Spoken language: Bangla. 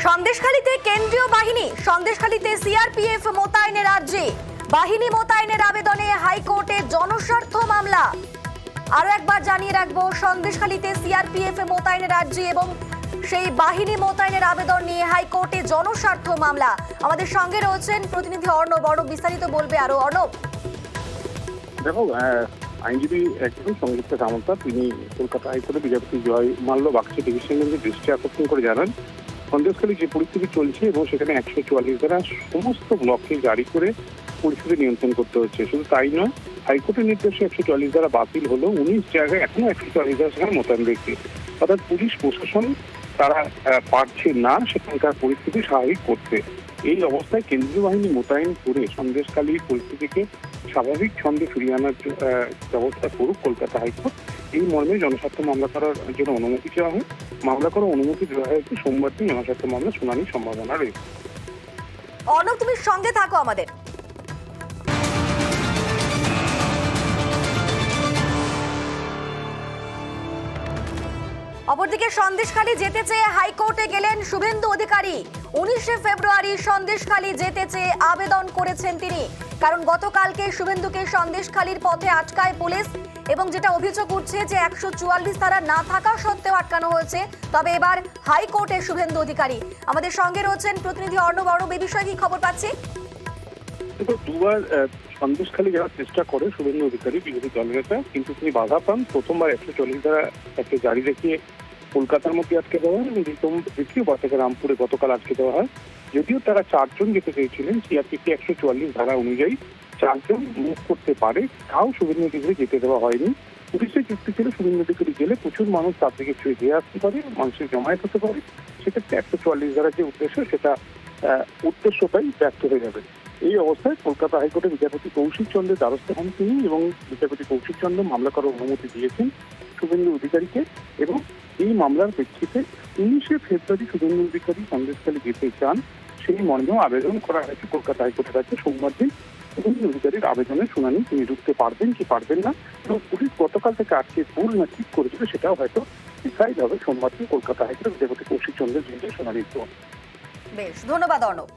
সন্দেশখালীতে কেন্দ্রীয় বাহিনী, সন্দেশখালীতে সিআরপিএফ মোতায়েনের রাজ্যে বাহিনী মোতায়েনের আবেদনে হাইকোর্টে জনস্বার্থ মামলা। আরো একবার জানিয়ে রাখবো, সন্দেশখালীতে সিআরপিএফ মোতায়েনের রাজ্যে এবং সেই বাহিনী মোতায়েনের আবেদন নিয়ে হাইকোর্টে জনস্বার্থ মামলা। আমাদের সঙ্গে রয়েছেন প্রতিনিধি অর্ণব। বিস্তারিত বলবে আরো অর্ণব। দেখো, আইনজীবী একজন সংযুক্ত সামন্ত তিনি কলকাতা হাইকোর্টে বিচারপতি জয় মাল্য বাগচি ডিভিশন বেঞ্চের দৃষ্টি আকর্ষণ করে জানান, সন্দেশখালী যে পরিস্থিতি চলছে এবং সেখানে 144 ধারা সমস্ত ব্লককে জারি করে পরিস্থিতি নিয়ন্ত্রণ করতে হচ্ছে। শুধু তাই নয়, হাইকোর্টের নির্দেশে 144 ধারা বাতিল হলো, 19 জায়গায় এখনো 144 ধারা সেখানে মোতায়েন রয়েছে। অর্থাৎ পুলিশ প্রশাসন তারা পারছে না সেখানকার পরিস্থিতি স্বাভাবিক করতে। এই অবস্থায় কেন্দ্রীয় বাহিনী মোতায়েন করে সন্দেশখালীর পরিস্থিতিকে স্বাভাবিক ছন্দে ফিরিয়ে আনার ব্যবস্থা করুক কলকাতা হাইকোর্ট। এই মর্মে জনস্বার্থ মামলা করার জন্য অনুমতি চাওয়া হয়। মামলা করার অনুমতি দেওয়া হয়েছে। সোমবার দিন জনস্বার্থ মামলা শুনানির সম্ভাবনা রয়েছে। অর্ণব, তুমি সঙ্গে থাকো আমাদের। অপরদিকে সন্দেশখালী যেতে চেয়ে হাইকোর্টে গেলেন শুভেন্দু অধিকারী। 19 ফেব্রুয়ারি সন্দেশখালী যেতে চেয়ে আবেদন করেছেন তিনি, কারণ গতকালকে শুভেন্দুকে সন্দেশখালীর পথে আটকায় পুলিশ এবং যেটা অভিযোগ উঠছে যে 144 ধারা না থাকা সত্ত্বেও আটকানো হয়েছে। তবে এবার হাইকোর্টে শুভেন্দু অধিকারী। আমাদের সঙ্গে রয়েছেন প্রতিনিধি অর্ণব। এই বিষয়ে কি খবর পাচ্ছি? দুবার সন্দেশখালী যাওয়ার চেষ্টা করে শুভেন্দু অধিকারী, বিরোধী দলনেতা, কিন্তু তিনি বাধা পান। প্রথমবার 144 ধারা একটা জারি দেখিয়ে কলকাতার মধ্যে আটকে দেওয়া হয় এবং দ্বিতীয়বার থেকে রামপুরে গতকাল আটকে দেওয়া হয়। যদিও তারা 4 জন যেতে চেয়েছিলেন, সিআরপিসি 144 ধারা অনুযায়ী 4 জন মুভ করতে পারে, তাও শুভেন্দু অধিকারী যেতে দেওয়া হয়নি। পুলিশের যুক্তি ছিল শুভেন্দু অধিকারী গেলে প্রচুর মানুষ তার দিকে ছুঁয়ে দিয়ে আসতে পারে, মানুষের জমায়েত হতে পারে, সেক্ষেত্রে 144 ধারার যে উদ্দেশ্য সেটা উদ্দেশ্যটাই ব্যর্থ হয়ে যাবে। এই অবস্থায় কলকাতা হাইকোর্টে বিচারপতি কৌশিক চন্দ্রের দ্বারস্থ হন তিনি এবং বিচারপতি কৌশিক চন্দ্র মামলা করার অনুমতি দিয়েছেন শুভেন্দু অধিকারীকে। এবং এই মামলার প্রেক্ষিতে 19 ফেব্রুয়ারি শুভেন্দু অধিকারী সন্দেশখালী যেতে চান, সেই মর্মেও আবেদন করা হয়েছে কলকাতা হাইকোর্টের কাছে। সোমবার দিন শুভেন্দু অধিকারীর আবেদনের শুনানি তিনি ঢুকতে পারবেন কি পারবেন না, এবং পুলিশ গতকাল থেকে আজকে ভুল না ঠিক করেছিল সেটাও হয়তো ডিসাইড হবে সোমবার দিন কলকাতা হাইকোর্টে বিচারপতি কৌশিক চন্দ্রের শুনানির পর। বেশ, ধন্যবাদ অর্ণব।